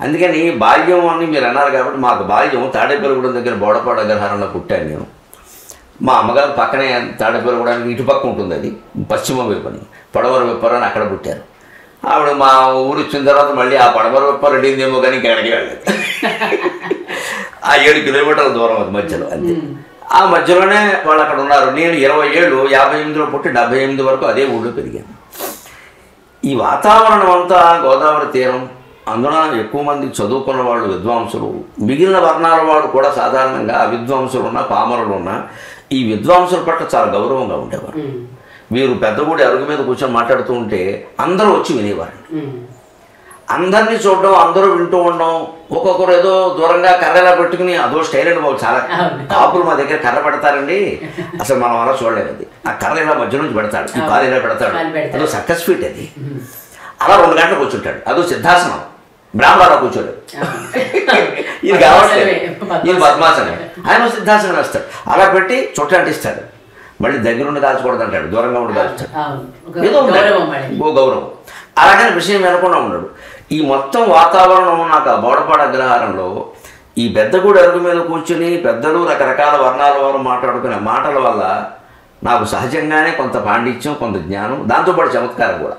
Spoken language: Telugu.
అందుకని బాల్యం అని మీరు అన్నారు కాబట్టి మాకు బాల్యం తాడేపల్లిగూడెం దగ్గర బోడపాడు అగ్రహారంలో పుట్టాను నేను. మా అమ్మగారు పక్కనే తాడేపల్లిగూడెంకి ఇటుపక్క ఉంటుంది, అది పశ్చిమ వైపు అని, పడవర విప్పారు అని అక్కడ పుట్టారు. ఆవిడ మా ఊరు వచ్చిన తర్వాత మళ్ళీ ఆ పడవర విప్పారు అడిగిందేమో కానీ ఇంకెక్కడికి వెళ్ళలేదు. ఆ 7 కిలోమీటర్ల దూరం అది మధ్యలో, అంతే. ఆ మధ్యలోనే వాళ్ళు అక్కడ ఉన్నారు. నేను 20 ఏళ్ళు 58లో పుట్టి 78 వరకు అదే ఊళ్ళో పెరిగాను. ఈ వాతావరణం అంతా గోదావరి తీరం, అందున ఎక్కువ మంది చదువుకున్న వాళ్ళు విద్వాంసులు, మిగిలిన వర్ణాల వాడు కూడా సాధారణంగా అవిద్వాంసులు ఉన్నా పామరులు ఉన్నా ఈ విద్వాంసుల పట్ల చాలా గౌరవంగా ఉండేవారు. వీరు పెద్దగూడి అరుగు మీద కూర్చొని మాట్లాడుతూ ఉంటే అందరూ వచ్చి వినేవారు. అందరినీ చూడడం, అందరూ వింటూ ఉండడం, ఒక్కొక్కరు ఏదో దూరంగా కర్రలా పెట్టుకుని అదో స్టైల్ అండి బాబు. చాలా కాపులు మా దగ్గర కర్ర పెడతారండి, అసలు మనం అలా చూడలేదు. అది ఆ కర్ర ఇలా మధ్య నుంచి పెడతాడు, ఈ కాలు ఇలా పెడతాడు, అదో సర్కస్ ఫీట్ అది. అలా 2 గంటలు కూర్చుంటాడు, అదో సిద్ధాసనం. బ్రాహ్మణరావు కూర్చోడు, ఇది కావట్లేదు, ఇది పద్మాసనం, ఆయన సిద్ధాసనం వేస్తాడు. అలా పెట్టి చుట్ట అంటిస్తాడు, మళ్ళీ దగ్గరుండి కాల్చకూడదు అంటాడు, దూరంగా ఉండి కాల్చుతాడు. ఏదో ఓ గౌరవం. అలాగని విషయం వినకుండా ఉన్నాడు. ఈ మొత్తం వాతావరణం నాకు ఆ బోడపాడు అగ్రహారంలో ఈ పెద్దగూడి అరుగు మీద కూర్చుని పెద్దలు రకరకాల వర్ణాల వారు మాట్లాడుకునే మాటల వల్ల నాకు సహజంగానే కొంత పాండిత్యం, కొంత జ్ఞానం, దాంతోపాటు చమత్కారం కూడా.